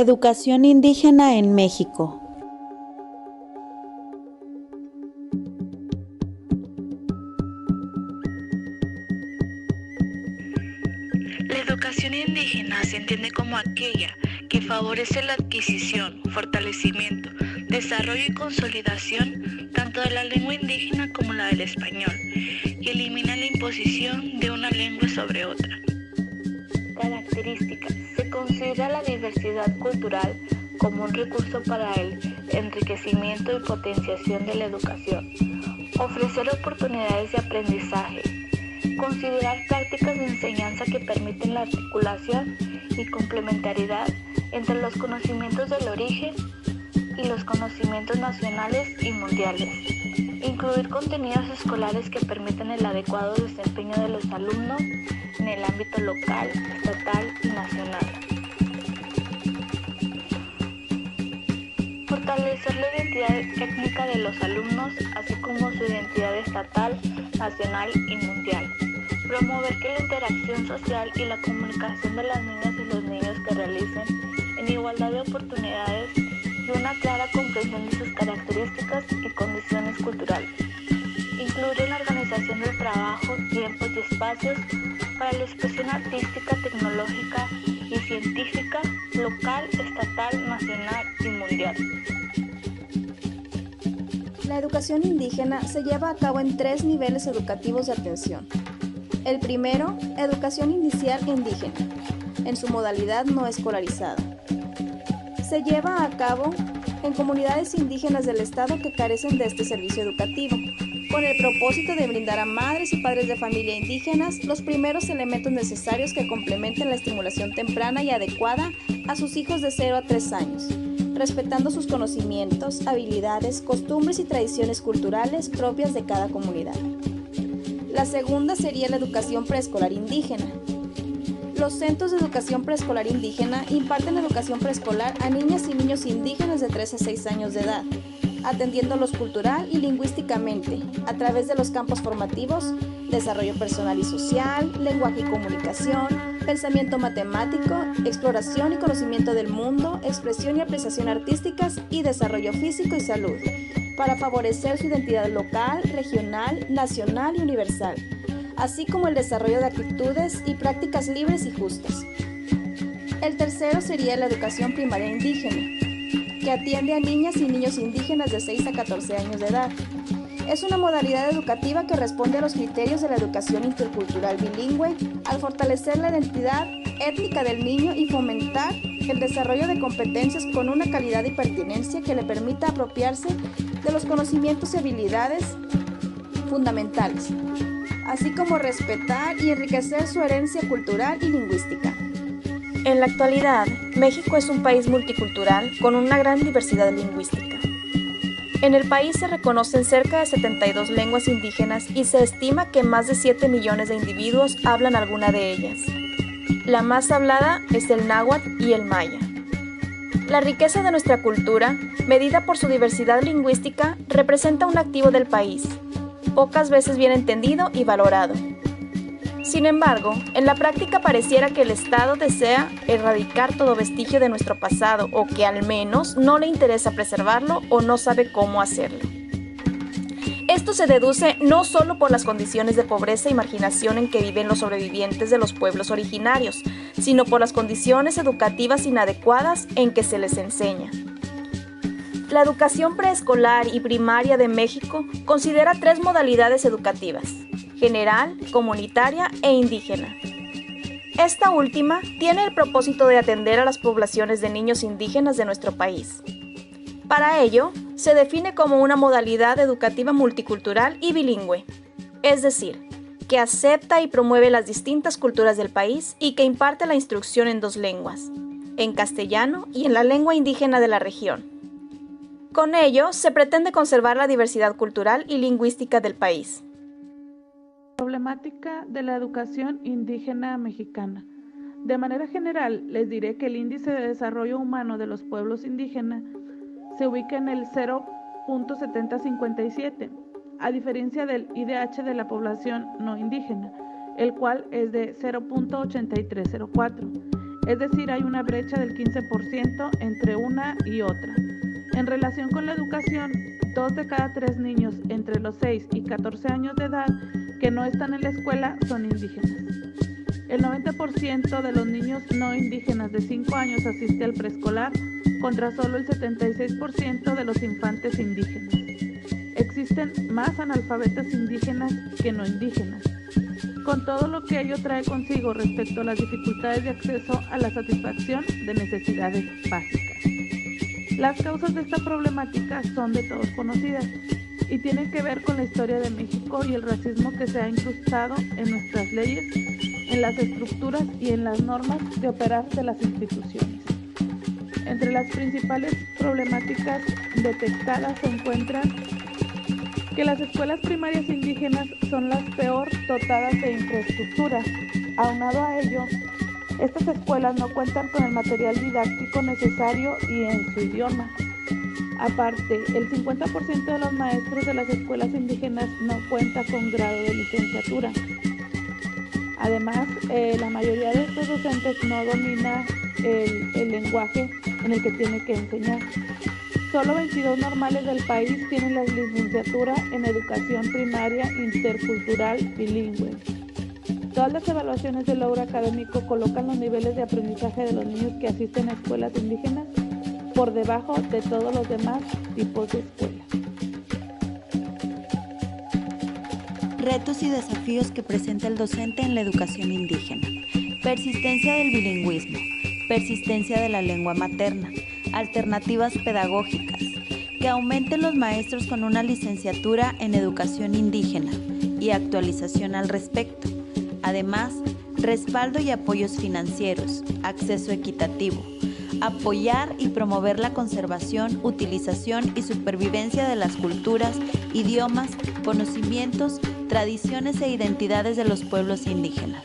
Educación indígena en México. La educación indígena se entiende como aquella que favorece la adquisición, fortalecimiento, desarrollo y consolidación tanto de la lengua indígena como la del español, y elimina la imposición de una lengua sobre otra. Características. Se considera la diversidad cultural como un recurso para el enriquecimiento y potenciación de la educación. Ofrecer oportunidades de aprendizaje. Considerar prácticas de enseñanza que permiten la articulación y complementariedad entre los conocimientos del origen y los conocimientos nacionales y mundiales. Incluir contenidos escolares que permiten el adecuado desempeño de los alumnos en el ámbito local, estatal y nacional. Fortalecer la identidad étnica de los alumnos, así como su identidad estatal, nacional y mundial. Promover que la interacción social y la comunicación de las niñas y los niños que realicen en igualdad de oportunidades y una clara comprensión de sus características y condiciones culturales. Incluir en la organización del trabajo, tiempos y espacios para la expresión artística, tecnológica y científica, local, estatal, nacional y mundial. La educación indígena se lleva a cabo en 3 niveles educativos de atención. El primero, educación inicial indígena, en su modalidad no escolarizada. Se lleva a cabo en comunidades indígenas del estado que carecen de este servicio educativo, con el propósito de brindar a madres y padres de familia indígenas los primeros elementos necesarios que complementen la estimulación temprana y adecuada a sus hijos de 0 a 3 años, respetando sus conocimientos, habilidades, costumbres y tradiciones culturales propias de cada comunidad. La segunda sería la educación preescolar indígena. Los centros de educación preescolar indígena imparten educación preescolar a niñas y niños indígenas de 3 a 6 años de edad, atendiéndolos cultural y lingüísticamente, a través de los campos formativos, desarrollo personal y social, lenguaje y comunicación, pensamiento matemático, exploración y conocimiento del mundo, expresión y apreciación artísticas y desarrollo físico y salud, para favorecer su identidad local, regional, nacional y universal, así como el desarrollo de actitudes y prácticas libres y justas. El tercero sería la educación primaria indígena, que atiende a niñas y niños indígenas de 6 a 14 años de edad. Es una modalidad educativa que responde a los criterios de la educación intercultural bilingüe al fortalecer la identidad étnica del niño y fomentar el desarrollo de competencias con una calidad y pertinencia que le permita apropiarse de los conocimientos y habilidades fundamentales, así como respetar y enriquecer su herencia cultural y lingüística. En la actualidad, México es un país multicultural con una gran diversidad lingüística. En el país se reconocen cerca de 72 lenguas indígenas y se estima que más de 7 millones de individuos hablan alguna de ellas. La más hablada es el náhuatl y el maya. La riqueza de nuestra cultura, medida por su diversidad lingüística, representa un activo del país, pocas veces bien entendido y valorado. Sin embargo, en la práctica pareciera que el Estado desea erradicar todo vestigio de nuestro pasado o que al menos no le interesa preservarlo o no sabe cómo hacerlo. Esto se deduce no solo por las condiciones de pobreza y marginación en que viven los sobrevivientes de los pueblos originarios, sino por las condiciones educativas inadecuadas en que se les enseña. La educación preescolar y primaria de México considera 3 modalidades educativas: general, comunitaria e indígena. Esta última tiene el propósito de atender a las poblaciones de niños indígenas de nuestro país. Para ello, se define como una modalidad educativa multicultural y bilingüe, es decir, que acepta y promueve las distintas culturas del país y que imparte la instrucción en 2 lenguas, en castellano y en la lengua indígena de la región. Con ello, se pretende conservar la diversidad cultural y lingüística del país. Problemática de la educación indígena mexicana. De manera general, les diré que el índice de desarrollo humano de los pueblos indígenas se ubica en el 0.7057, a diferencia del IDH de la población no indígena, el cual es de 0.8304. es decir, hay una brecha del 15% entre una y otra. En relación con la educación, 2 de cada 3 niños entre los 6 y 14 años de edad que no están en la escuela son indígenas. El 90% de los niños no indígenas de 5 años asiste al preescolar, contra solo el 76% de los infantes indígenas. Existen más analfabetas indígenas que no indígenas, con todo lo que ello trae consigo respecto a las dificultades de acceso a la satisfacción de necesidades básicas. Las causas de esta problemática son de todos conocidas y tienen que ver con la historia de México y el racismo que se ha incrustado en nuestras leyes, en las estructuras y en las normas de operar de las instituciones. Entre las principales problemáticas detectadas se encuentran que las escuelas primarias indígenas son las peor dotadas de infraestructura. Aunado a ello, estas escuelas no cuentan con el material didáctico necesario y en su idioma. Aparte, el 50% de los maestros de las escuelas indígenas no cuenta con grado de licenciatura. Además, la mayoría de estos docentes no domina el lenguaje en el que tiene que enseñar. Solo 22 normales del país tienen la licenciatura en educación primaria intercultural bilingüe. Todas las evaluaciones de logro académico colocan los niveles de aprendizaje de los niños que asisten a escuelas indígenas por debajo de todos los demás tipos de escuelas. Retos y desafíos que presenta el docente en la educación indígena. Persistencia del bilingüismo, persistencia de la lengua materna, alternativas pedagógicas, que aumenten los maestros con una licenciatura en educación indígena y actualización al respecto. Además, respaldo y apoyos financieros, acceso equitativo, apoyar y promover la conservación, utilización y supervivencia de las culturas, idiomas, conocimientos, tradiciones e identidades de los pueblos indígenas.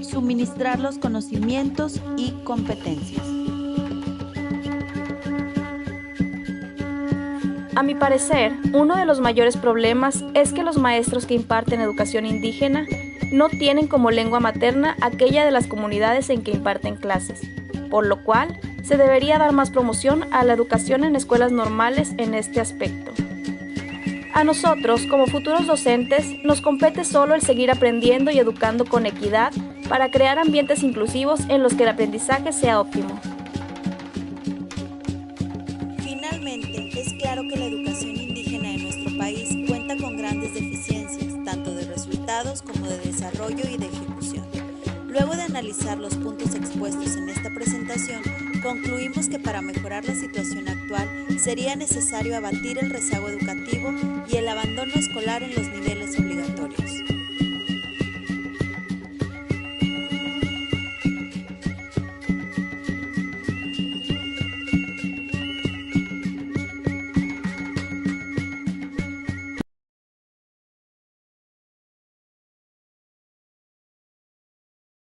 Suministrar los conocimientos y competencias. A mi parecer, uno de los mayores problemas es que los maestros que imparten educación indígena no tienen como lengua materna aquella de las comunidades en que imparten clases, por lo cual se debería dar más promoción a la educación en escuelas normales en este aspecto. A nosotros, como futuros docentes, nos compete solo el seguir aprendiendo y educando con equidad para crear ambientes inclusivos en los que el aprendizaje sea óptimo. Finalmente, es claro que la educación indígena en nuestro país cuenta con grandes deficiencias, tanto de resultados como de desarrollo y de ejecución. Luego de analizar los puntos expuestos en esta presentación, concluimos que para mejorar la situación actual sería necesario abatir el rezago educativo